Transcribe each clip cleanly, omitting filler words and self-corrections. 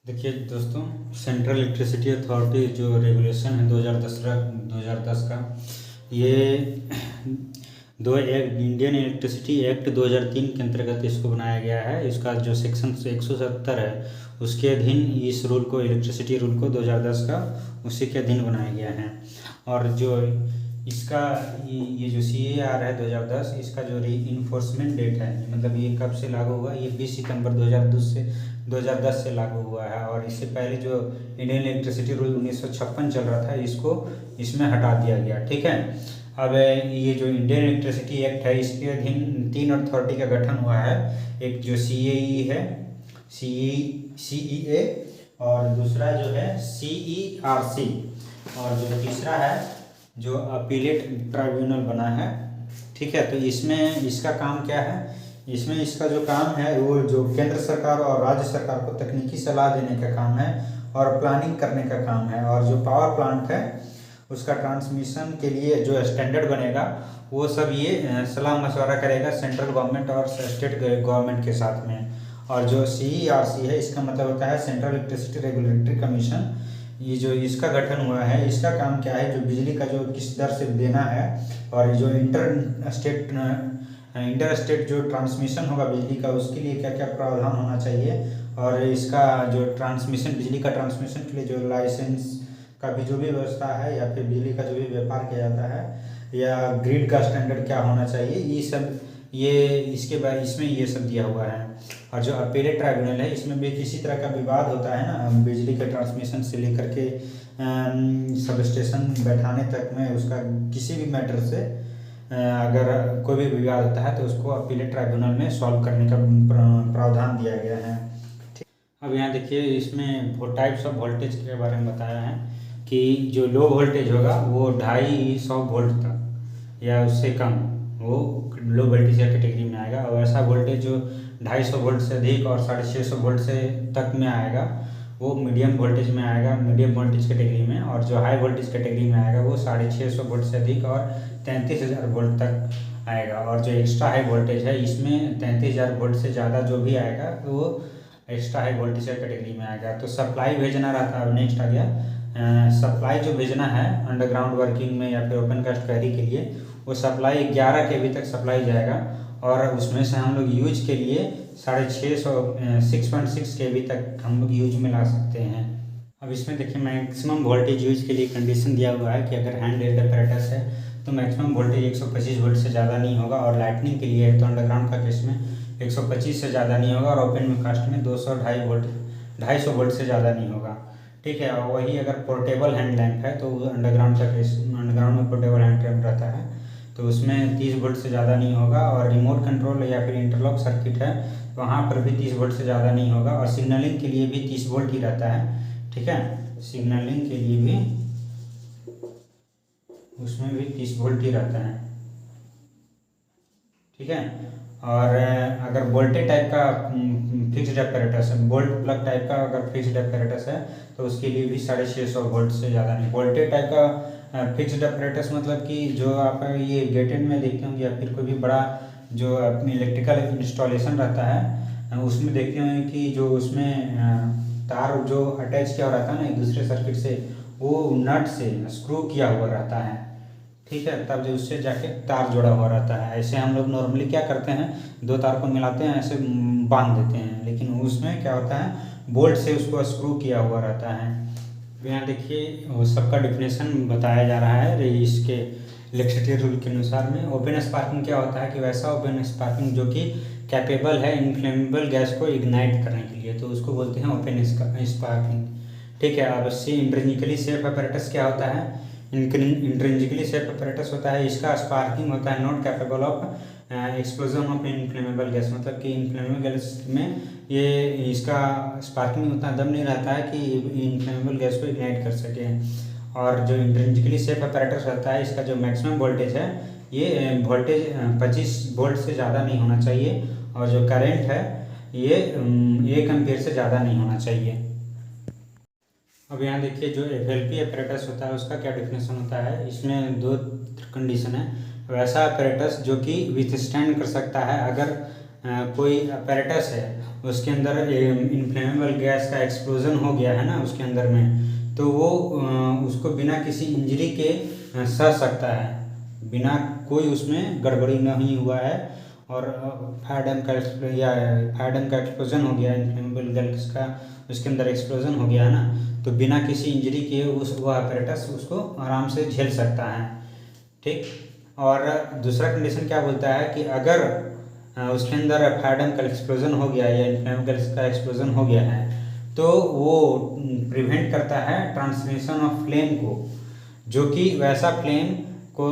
देखिए दोस्तों, central electricity authority जो रेगुलेशन है 2010 का, ये दो एक इंडियन इलेक्ट्रिसिटी एक्ट 2003 के अंतर्गत इसको बनाया गया है। इसका जो सेक्शन 170 है उसके अधीन इस रूल को, इलेक्ट्रिसिटी रूल को 2010 का, उसी के अधीन बनाया गया है। और जो इसका ये जो CAR है 2010, इसका जो री इन्फोर्समेंट डेट है, मतलब ये कब से लागू हुआ, ये 20 सितंबर 2010 से लागू हुआ है। और इससे पहले जो इंडियन इलेक्ट्रिसिटी रूल 1956 चल रहा था, इसको इसमें हटा दिया गया। ठीक है, अब ये जो इंडियन इलेक्ट्रिसिटी एक्ट है, इसके अधीन 3 अथॉरिटी का गठन हुआ है। एक जो CAE है, CEA, और दूसरा जो है CERC, और जो तीसरा है जो अपीलेट ट्राइब्यूनल बना है। ठीक है, तो इसमें इसका काम क्या है, इसमें इसका जो काम है वो जो केंद्र सरकार और राज्य सरकार को तकनीकी सलाह देने का काम है और प्लानिंग करने का काम है। और जो पावर प्लांट है उसका ट्रांसमिशन के लिए जो स्टैंडर्ड बनेगा वो सब ये सलाह मशवरा करेगा सेंट्रल गवर्नमेंट और स्टेट गवर्नमेंट के साथ में। और जो CERC है, इसका मतलब होता है सेंट्रल इलेक्ट्रिसिटी रेगुलेटरी कमीशन। ये जो इसका गठन हुआ है, इसका काम क्या है, जो बिजली का जो किस दर से देना है, और जो इंटर स्टेट जो ट्रांसमिशन होगा बिजली का, उसके लिए क्या क्या प्रावधान होना चाहिए। और इसका जो ट्रांसमिशन, बिजली का ट्रांसमिशन के लिए जो लाइसेंस का भी जो भी व्यवस्था है, या फिर बिजली का जो भी व्यापार किया जाता है, या ग्रिड का स्टैंडर्ड क्या होना चाहिए, ये सब इसके बारे इसमें ये सब दिया हुआ है। और जो अपीलेट ट्राइब्यूनल है, इसमें भी किसी तरह का विवाद होता है ना, बिजली के ट्रांसमिशन से लेकर के सब स्टेशन बैठाने तक में, उसका किसी भी मैटर से अगर कोई भी विवाद होता है तो उसको अपीलेट ट्राइब्यूनल में सॉल्व करने का प्रावधान दिया गया है। ठीक, अब यहाँ देखिए, इसमें टाइप्स ऑफ वोल्टेज के बारे में बताया है कि जो लो वोल्टेज होगा वो 250 वोल्ट तक या उससे कम, वो लो वोल्टेज कैटेगरी में आएगा। और ऐसा वोल्टेज जो 250 वोल्ट से अधिक और 650 वोल्ट से तक में आएगा वो मीडियम वोल्टेज में आएगा, मीडियम वोल्टेज कैटेगरी में। और जो हाई वोल्टेज कैटेगरी में आएगा वो 650 वोल्ट से अधिक और 33,000 वोल्ट तक आएगा। और जो एक्स्ट्रा हाई वोल्टेज है, इसमें 33,000 वोल्ट से ज़्यादा जो भी आएगा तो वो एक्स्ट्रा हाई वोल्टेज कैटेगरी में आएगा। तो सप्लाई भेजना रहता है। अब नेक्स्ट आ गया सप्लाई जो भेजना है अंडरग्राउंड वर्किंग में या फिर ओपन कास्ट क्वेरी के लिए, वो सप्लाई 11 kV तक सप्लाई जाएगा। और उसमें से हम लोग यूज के लिए 6.6 kV तक हम लोग यूज में ला सकते हैं। अब इसमें देखिए, मैक्सिमम वोल्टेज यूज के लिए कंडीशन दिया हुआ है कि अगर हैंड हेल्ड अपैरेटस है तो मैक्सिमम वोल्टेज 125 वोल्ट से ज़्यादा नहीं होगा। और लाइटनिंग के लिए है तो अंडरग्राउंड का केस में 125 से ज़्यादा नहीं होगा। और ओपन में कास्ट में 250 वोल्ट से ज़्यादा नहीं होगा। ठीक है, और वही अगर पोर्टेबल हैंड लैंप है तो अंडरग्राउंड का केस, अंडरग्राउंड में पोर्टेबल हैंड लैंप रहता है तो उसमें 30 वोल्ट से ज़्यादा नहीं होगा। और रिमोट कंट्रोल या फिर इंटरलॉक सर्किट है तो वहाँ पर भी 30 वोल्ट से ज़्यादा नहीं होगा। और सिग्नलिंग के लिए भी 30 वोल्ट ही रहता है। ठीक है, सिग्नलिंग के लिए भी उसमें भी 30 वोल्ट ही रहता है। ठीक है, और अगर वोल्टेज टाइप का फिक्स्ड अपैरेटस है, वोल्ट प्लग टाइप का अगर फिक्स्ड अपैरेटस है तो उसके लिए भी 650 वोल्ट से ज़्यादा नहीं। वोल्टेज टाइप का फिक्स्ड अपैरेटस मतलब कि जो आप ये गेटेड में देखते होंगे या फिर कोई भी बड़ा जो अपनी इलेक्ट्रिकल इंस्टॉलेशन रहता है उसमें देखते होंगे कि जो उसमें तार जो अटैच किया हुआ रहता है ना एक दूसरे सर्किट से, वो नट से स्क्रू किया हुआ रहता है। ठीक है, तब जो उससे जाके तार जुड़ा हुआ रहता है। ऐसे हम लोग नॉर्मली क्या करते हैं, दो तार को मिलाते हैं, ऐसे बांध देते हैं, लेकिन उसमें क्या होता है, बोल्ट से उसको स्क्रू किया हुआ रहता है। यहाँ देखिए, वो सबका डिफिनेशन बताया जा रहा है इसके इलेक्ट्रिसिटी रूल के अनुसार में। ओपन स्पार्किंग क्या होता है कि वैसा ओपन स्पार्किंग जो कि कैपेबल है इनफ्लेमेबल गैस को इग्नाइट करने के लिए, तो उसको बोलते हैं ओपन स्पार्किंग। ठीक है, अब इंट्रिंसिकली सेफ अपैरेटस क्या होता है, इंट्रिंसिकली सेफ अपैरेटस होता है, इसका स्पार्किंग होता है not capable of explosion of inflammable gas, मतलब कि इनफ्लेमेबल गैस में ये इसका स्पार्किंग उतना दम नहीं रहता है कि इनफ्लेमेबल गैस को इग्नाइट कर सके। और जो इंट्रिंसिकली सेफ अपैरेटस रहता है, इसका जो मैक्सिमम वोल्टेज है ये वोल्टेज 25 वोल्ट से ज़्यादा नहीं होना चाहिए। और जो करंट है ये 1 एम्पीयर से ज़्यादा नहीं होना चाहिए। अब यहाँ देखिए, जो FLP अपैरेटस होता है उसका क्या डिफिनेशन होता है। इसमें 2 कंडीशन है। वैसा अपैरेटस जो कि विथस्टैंड कर सकता है अगर कोई अपैरेटस है उसके अंदर इन्फ्लेमेबल गैस का एक्सप्लोजन हो गया है ना उसके अंदर में, तो वो उसको बिना किसी इंजरी के सह सकता है, बिना कोई उसमें गड़बड़ी नहीं हुआ है। और फायर डैम का एक्सप्लोजन हो गया, इन्फ्लेमेबल गैस का उसके अंदर एक्सप्लोजन हो गया है ना, तो बिना किसी इंजरी के वह अपैरेटस उसको आराम से झेल सकता है। ठीक। और दूसरा कंडीशन क्या बोलता है कि अगर उसके अंदर फायर डैम का एक्सप्लोजन हो गया या इन्फ्लेमेबल गैस का एक्सप्लोजन हो गया है, तो वो प्रिवेंट करता है ट्रांसमिशन ऑफ फ्लेम को, जो कि वैसा फ्लेम को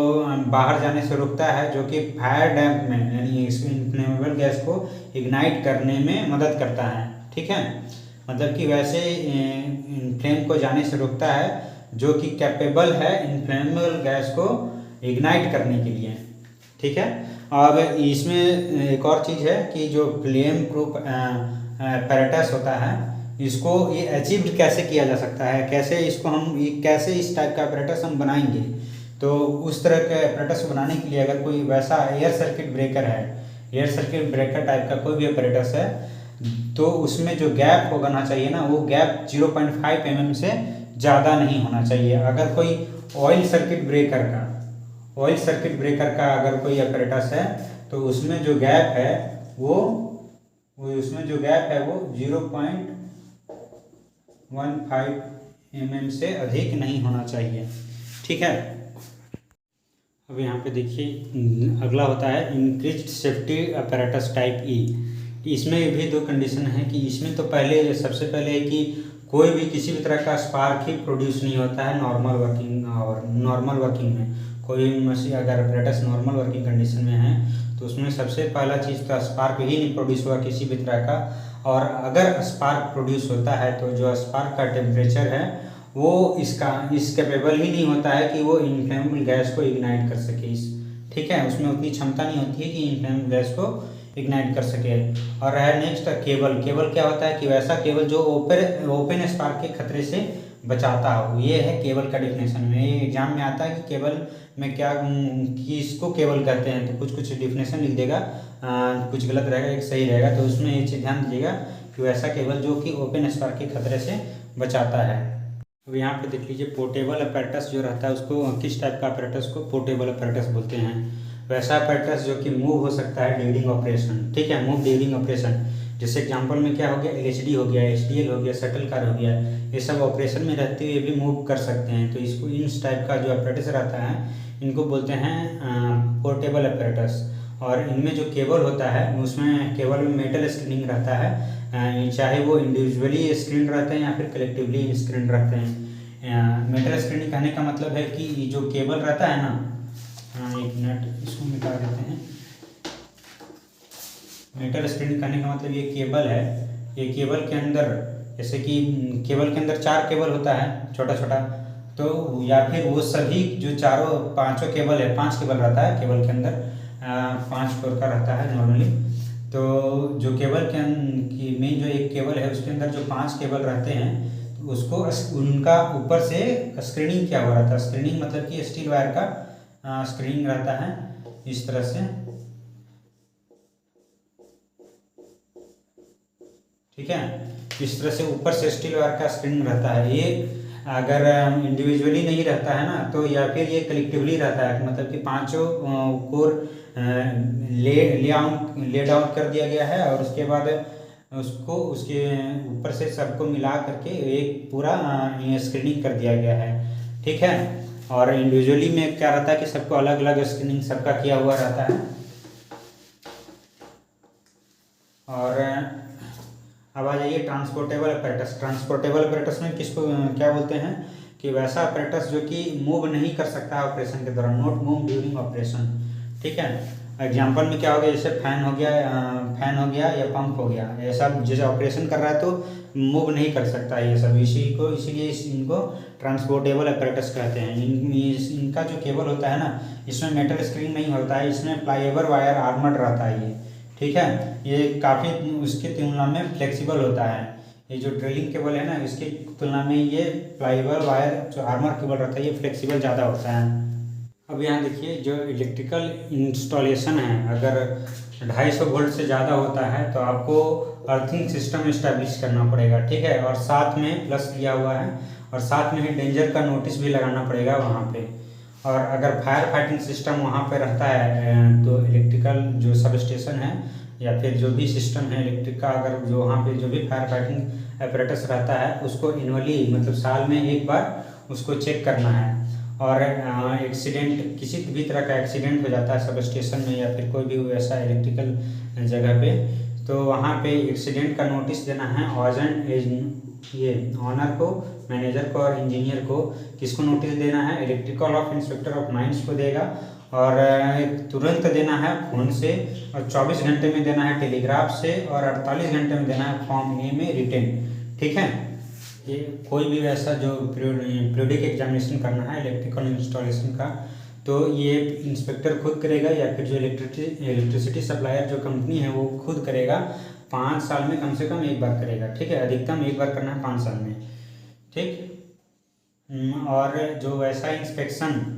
बाहर जाने से रोकता है जो कि फायर डैम में यानी इन्फ्लेमेबल गैस को इग्नाइट करने में मदद करता है। ठीक है, मतलब कि वैसे फ्लेम को जाने से रोकता है जो कि कैपेबल है इन्फ्लेमेबल गैस को इग्नाइट करने के लिए। ठीक है। अब इसमें एक और चीज़ है कि जो फ्लेम प्रूफ apparatus होता है, इसको ये अचीव कैसे किया जा सकता है, कैसे इसको हम कैसे इस टाइप का apparatus हम बनाएंगे। तो उस तरह के apparatus को बनाने के लिए अगर कोई वैसा एयर सर्किट ब्रेकर है, एयर सर्किट ब्रेकर टाइप का कोई भी apparatus है, तो उसमें जो गैप होना चाहिए ना, वो गैप 0.5 mm से ज़्यादा नहीं होना चाहिए। अगर कोई ऑयल सर्किट ब्रेकर का अगर कोई apparatus है तो उसमें जो गैप है वो 0.15 mm से अधिक नहीं होना चाहिए। ठीक है। अब यहाँ पे देखिए अगला होता है इंक्रीज्ड सेफ्टी apparatus टाइप ई। इसमें भी दो कंडीशन है कि इसमें तो सबसे पहले है कि कोई भी किसी भी तरह का स्पार्क ही प्रोड्यूस नहीं होता है नॉर्मल वर्किंग में। कोई मशीन अगर apparatus नॉर्मल वर्किंग कंडीशन में है तो उसमें सबसे पहला चीज़ तो स्पार्क ही नहीं प्रोड्यूस हुआ किसी भी तरह का। और अगर स्पार्क प्रोड्यूस होता है तो जो स्पार्क का टेम्परेचर है वो इस कैपेबल ही नहीं होता है कि वो इन्फ्लेमेबल गैस को इग्नाइट कर सके। ठीक है, उसमें उतनी क्षमता नहीं होती है कि इन्फ्लेमेबल गैस को इग्नाइट कर सके। और है नेक्स्ट केबल क्या होता है कि वैसा केबल जो ओपन स्पार्क के खतरे से बचाता हो। ये है केबल का डिफिनेशन में। ये एग्जाम में आता है कि केबल में क्या किसको केबल कहते हैं, तो कुछ डिफिनेशन लिख देगा, कुछ गलत रहेगा एक सही रहेगा। तो उसमें ये चीज़ ध्यान दीजिएगा कि वैसा केबल जो कि ओपन स्पार्क के खतरे से बचाता है। अब यहाँ पे देख लीजिए पोर्टेबल apparatus जो रहता है उसको किस टाइप का apparatus को पोर्टेबल apparatus बोलते हैं। वैसा apparatus जो कि मूव हो सकता है ड्यूरिंग ऑपरेशन। ठीक है, मूव ड्यूरिंग ऑपरेशन। जैसे एग्जांपल में क्या हो गया, LHD हो गया, HDL हो गया, शटल कार हो गया, ये सब ऑपरेशन में रहते हुए भी मूव कर सकते हैं। तो इसको इस टाइप का जो apparatus रहता है इनको बोलते हैं पोर्टेबल apparatus। और इनमें जो केबल होता है उसमें केबल में मेटल स्क्रीनिंग रहता है, चाहे वो इंडिविजुअली स्क्रीन रहते हैं या फिर कलेक्टिवली स्क्रीन रहते हैं। मेटल स्क्रीनिंग कहने का मतलब है कि जो केबल रहता है ना, एक मिनट इसको मिटा देते हैं। मेटल स्क्रीनिंग करने का मतलब ये केबल है, ये केबल के अंदर जैसे कि केबल के अंदर 4 केबल होता है छोटा छोटा, तो या फिर वो सभी जो पांचों केबल है, 5 केबल रहता है केबल के अंदर, 5 कोर का रहता है नॉर्मली। तो जो केबल की मेन जो एक केबल है उसके अंदर जो 5 केबल रहते हैं तो उसको उनका ऊपर से स्क्रीनिंग किया हुआ रहता है। स्क्रीनिंग मतलब कि स्टील वायर का स्क्रीनिंग रहता है इस तरह से। ठीक है, इस तरह से ऊपर से स्टील वायर का स्क्रीनिंग रहता है। ये अगर इंडिविजुअली नहीं रहता है ना, तो या फिर ये कलेक्टिवली रहता है, मतलब कि 5 कोर ले डाउन कर दिया गया है और उसके बाद उसको उसके ऊपर से सबको मिला करके एक पूरा स्क्रीनिंग कर दिया गया है। ठीक है, और इंडिविजुअली में क्या रहता है कि सबको अलग अलग स्क्रीनिंग सबका किया हुआ रहता है। और अब आ जाइए ट्रांसपोर्टेबल apparatus। ट्रांसपोर्टेबल apparatus में किसको क्या बोलते हैं कि वैसा apparatus जो कि मूव नहीं कर सकता है ऑपरेशन के दौरान, नॉट मूव ड्यूरिंग ऑपरेशन। ठीक है, एग्जांपल में क्या हो गया, जैसे फैन हो गया या पंप हो गया, ये सब जैसे ऑपरेशन कर रहा है तो मूव नहीं कर सकता ये सब, इसीलिए इनको ट्रांसपोर्टेबल apparatus कहते हैं। इनका जो केबल होता है ना, इसमें मेटल स्क्रीन नहीं होता है, इसमें प्लाईएबल वायर आर्मर्ड रहता है ये। ठीक है, ये काफ़ी उसकी तुलना में फ्लेक्सिबल होता है। ये जो ड्रिलिंग केबल है ना, इसकी तुलना में ये प्लाईएबल वायर जो आर्मर केबल रहता है ये फ्लेक्सिबल ज़्यादा होता है। अब यहाँ देखिए जो इलेक्ट्रिकल इंस्टॉलेशन है, अगर 250 वोल्ट से ज़्यादा होता है तो आपको अर्थिंग सिस्टम इस्टेब्लिश करना पड़ेगा, ठीक है। और साथ में प्लस दिया हुआ है, और साथ में ही डेंजर का नोटिस भी लगाना पड़ेगा वहाँ पे। और अगर फायर फाइटिंग सिस्टम वहाँ पे रहता है तो इलेक्ट्रिकल जो सब स्टेशन है या फिर जो भी सिस्टम है इलेक्ट्रिक का, अगर जो वहाँ पे जो भी फायर फाइटिंग apparatus रहता है उसको एनुअली मतलब साल में एक बार उसको चेक करना है। और एक्सीडेंट, किसी भी तरह का एक्सीडेंट हो जाता है सब स्टेशन में या फिर कोई भी ऐसा इलेक्ट्रिकल जगह पे, तो वहाँ पे एक्सीडेंट का नोटिस देना है ये ऑनर को, मैनेजर को और इंजीनियर को। किसको नोटिस देना है? Electrical of inspector of mines को देगा, और तुरंत देना है फ़ोन से, और 24 घंटे में देना है टेलीग्राफ से, और 48 घंटे में देना है फॉर्म ए में रिटेन, ठीक है। ये कोई भी ऐसा जो पीरियोडिक एग्जामिनेशन करना है इलेक्ट्रिकल इंस्टॉलेशन का, तो ये इंस्पेक्टर खुद करेगा या फिर जो इलेक्ट्रिसिटी सप्लायर जो कंपनी है वो खुद करेगा। 5 साल में कम से कम एक बार करेगा, ठीक है। अधिकतम एक बार करना है 5 साल में, ठीक। और जो ऐसा इंस्पेक्शन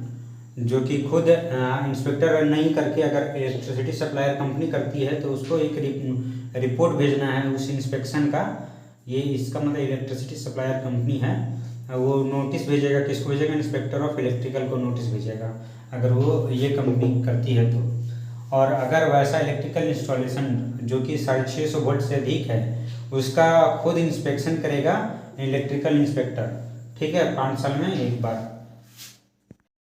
जो कि खुद इंस्पेक्टर नहीं करके अगर इलेक्ट्रिसिटी सप्लायर कंपनी करती है तो उसको एक रिपोर्ट भेजना है उस इंस्पेक्शन का। ये इसका मतलब इलेक्ट्रिसिटी सप्लायर कंपनी है, वो नोटिस भेजेगा, किसको भेजेगा? इंस्पेक्टर ऑफ इलेक्ट्रिकल को नोटिस भेजेगा अगर वो ये कंपनी करती है तो। और अगर वैसा इलेक्ट्रिकल इंस्टॉलेशन जो कि 650 वोल्ट से अधिक है उसका खुद इंस्पेक्शन करेगा इलेक्ट्रिकल इंस्पेक्टर, ठीक है, 5 साल में एक बार।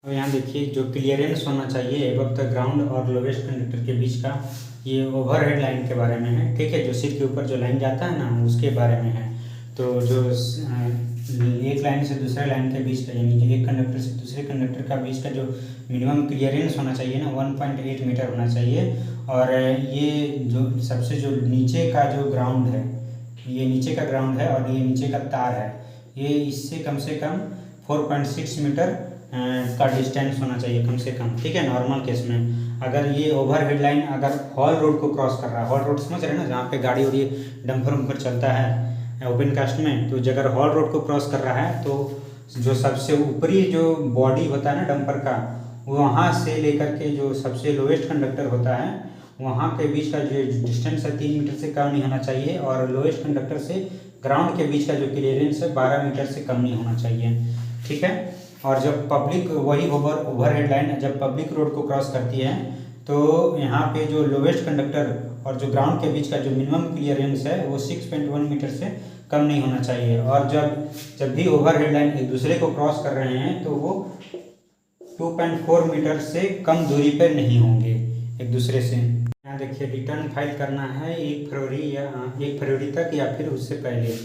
और यहाँ देखिए जो क्लियरेंस होना चाहिए एबव द ग्राउंड और लोवेस्ट कंडक्टर के बीच का, ये ओवरहेड लाइन के बारे में है, ठीक है। जो सिर के ऊपर जो लाइन जाता है ना उसके बारे में है। तो जो एक लाइन से दूसरे लाइन के बीच का, यानी कि एक कंडक्टर से दूसरे कंडक्टर का बीच का जो मिनिमम क्लियरेंस होना चाहिए ना 1.8 मीटर होना चाहिए। और ये जो सबसे जो नीचे का जो ग्राउंड है, ये नीचे का ग्राउंड है और ये नीचे का तार है, ये इससे कम से कम 4.6 मीटर का डिस्टेंस होना चाहिए कम से कम, ठीक है, नॉर्मल केस में। अगर ये ओवरहेड लाइन अगर हॉल रोड को क्रॉस कर रहा है, हॉल रोड समझ रहे हैं ना, जहाँ पे गाड़ी और ये डंपर उम्पर चलता है ओपन कास्ट में, तो अगर हॉल रोड को क्रॉस कर रहा है तो जो सबसे ऊपरी जो बॉडी होता है ना डंपर का, वहाँ से लेकर के जो सबसे लोएस्ट कंडक्टर होता है वहाँ के बीच का जो डिस्टेंस है 3 मीटर से कम नहीं होना चाहिए। और लोएस्ट कंडक्टर से ग्राउंड के बीच का जो क्लियरेंस है 12 मीटर से कम नहीं होना चाहिए, ठीक है। और जब पब्लिक वही ओवरहेड लाइन जब पब्लिक रोड को क्रॉस करती है तो यहाँ पे जो लोवेस्ट कंडक्टर और जो ग्राउंड के बीच का जो मिनिमम क्लियरेंस है वो 6.1 मीटर से कम नहीं होना चाहिए। और जब भी ओवरहेड लाइन एक दूसरे को क्रॉस कर रहे हैं तो वो 2.4 मीटर से कम दूरी पर नहीं होंगे एक दूसरे से। यहाँ देखिए रिटर्न फाइल करना है 1 फरवरी तक या फिर उससे पहले,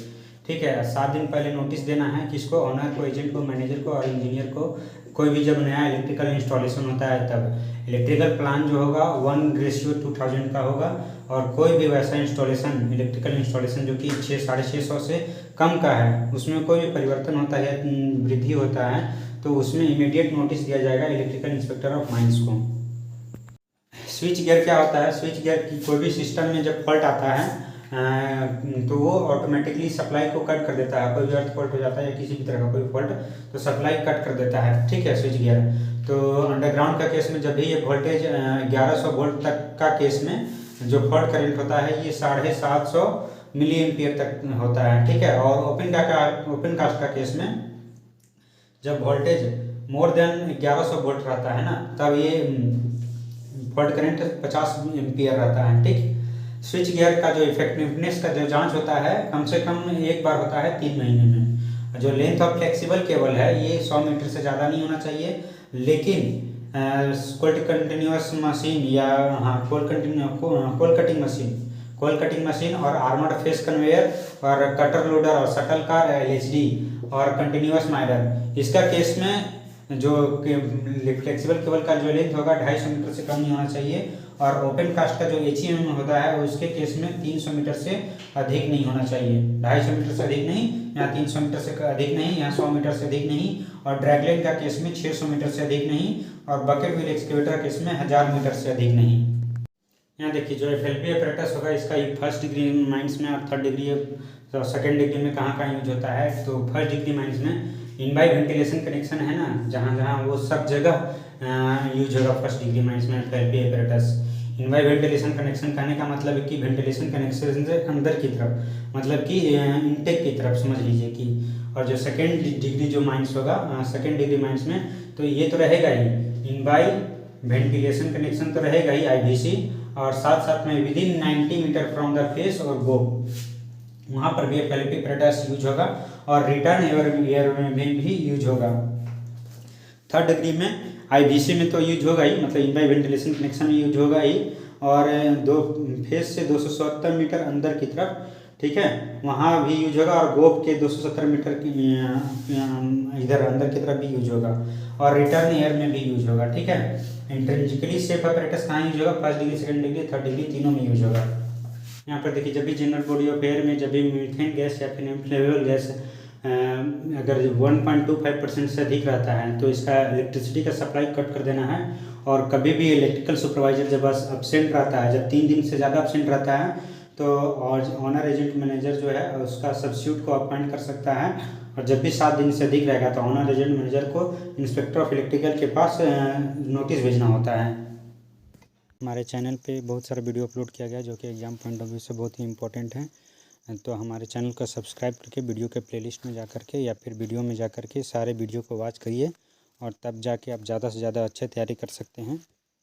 ठीक है। 7 दिन पहले नोटिस देना है, किसको? ऑनर को, एजेंट को, मैनेजर को और इंजीनियर को। कोई भी जब नया इलेक्ट्रिकल इंस्टॉलेशन होता है तब इलेक्ट्रिकल प्लान जो होगा 1:2000 का होगा। और कोई भी वैसा इंस्टॉलेशन इलेक्ट्रिकल इंस्टॉलेशन जो कि 600-650 से कम का है उसमें कोई भी परिवर्तन होता है, वृद्धि होता है, तो उसमें इमीडिएट नोटिस दिया जाएगा इलेक्ट्रिकल इंस्पेक्टर ऑफ माइंस को। स्विच गियर क्या होता है? स्विच गियर की कोई भी सिस्टम में जब फॉल्ट आता है तो वो ऑटोमेटिकली सप्लाई को कट कर देता है। कोई भी अर्थ फॉल्ट हो जाता है या किसी भी तरह का कोई फॉल्ट तो सप्लाई कट कर देता है, ठीक है, स्विच गियर। तो अंडरग्राउंड का केस में जब भी ये वोल्टेज 1100 वोल्ट तक का केस में जो फॉल्ट करंट होता है ये 750 मिली एम्पियर तक होता है, ठीक है। और ओपन कास्ट का केस में जब वोल्टेज मोर देन 1100 वोल्ट रहता है ना तब ये फॉल्ट करंट 50 एम्पियर रहता है, ठीक। स्विच गियर का जो इफेक्टिवनेस का जो जांच होता है कम से कम एक बार होता है 3 महीने में। जो लेंथ ऑफ फ्लेक्सिबल केबल है ये 100 मीटर से ज़्यादा नहीं होना चाहिए, लेकिन कोल्ड कंटिन्यूअस मशीन या कोल कटिंग मशीन और आर्मर्ड फेस कन्वेयर और कटर लोडर और शटल कार LHD और कंटिन्यूअस माइलर, इसका केस में जो फ्लेक्सिबल केबल का जो लेंथ होगा 250 मीटर से कम नहीं होना चाहिए। और ओपन कास्ट का जो HEM होता है उसके केस में 300 मीटर से अधिक नहीं होना चाहिए। 250 मीटर से अधिक नहीं, यहाँ 300 मीटर से अधिक नहीं, यहाँ 100 मीटर से अधिक नहीं। और ड्रैगलेन का केस में 600 मीटर से अधिक नहीं। और बकेट व्हील एक्सकेवेटर केस में 1000 मीटर से अधिक नहीं। यहाँ देखिए जो FLP apparatus होगा इसका 1st डिग्री माइंस में और 3rd डिग्री तो 2nd डिग्री में कहाँ यूज होता है? तो 1st डिग्री माइंस में इन बाई वेंटिलेशन कनेक्शन है ना, जहाँ वो सब जगह यूज होगा 1st डिग्री माइंस में FLP apparatus। In by ventilation connection कहने का मतलब है कि वेंटिलेशन कनेक्शन से अंदर की तरफ, मतलब कि इनटेक की तरफ समझ लीजिए कि। और जो सेकेंड डिग्री जो माइंस होगा, सेकेंड डिग्री माइंस में तो ये तो रहेगा ही इन बाई वेंटिलेशन कनेक्शन तो रहेगा ही IBC, और साथ साथ में with in 90 meter from the face और गो, वहाँ पर भी FLP apparatus यूज होगा, और रिटर्न एयर में भी यूज होगा। थर्ड डिग्री में IBC में तो यूज होगा ही, मतलब इन बाई वेंटिलेशन कनेक्शन में यूज होगा ही, और दो फेस से 270 मीटर अंदर की तरफ, ठीक है, वहाँ भी यूज होगा, और गोप के 270 मीटर की इधर अंदर की तरफ भी यूज होगा, और रिटर्न एयर में भी यूज होगा, ठीक है। इंट्रिंसिकली सेफ apparatus कहाँ यूज होगा? First degree, second degree, third degree, तीनों में यूज होगा। यहाँ पर देखिए, जब भी जनरल बॉडी ऑफ एयर में जब भी मीथेन गैस या फिर इनफ्लेमेबल गैस अगर 1.25% से अधिक रहता है तो इसका इलेक्ट्रिसिटी का सप्लाई कट कर देना है। और कभी भी इलेक्ट्रिकल सुपरवाइजर जब अब्सेंट रहता है, जब 3 दिन से ज़्यादा अब्सेंट रहता है, तो ऑनर एजेंट मैनेजर जो है उसका सब्स्टिट्यूट को अपॉइंट कर सकता है। और जब भी 7 दिन से अधिक रहेगा तो ऑनर एजेंट मैनेजर को इंस्पेक्टर ऑफ इलेक्ट्रिकल के पास नोटिस भेजना होता है। हमारे चैनल पे बहुत सारा वीडियो अपलोड किया गया जो कि एग्ज़ाम पॉइंट ऑफ व्यू से बहुत ही इंपॉर्टेंट है। तो हमारे चैनल को सब्सक्राइब करके वीडियो के प्लेलिस्ट में जा कर के या फिर वीडियो में जा कर के सारे वीडियो को वॉच करिए, और तब जाके आप ज़्यादा से ज़्यादा अच्छे तैयारी कर सकते हैं।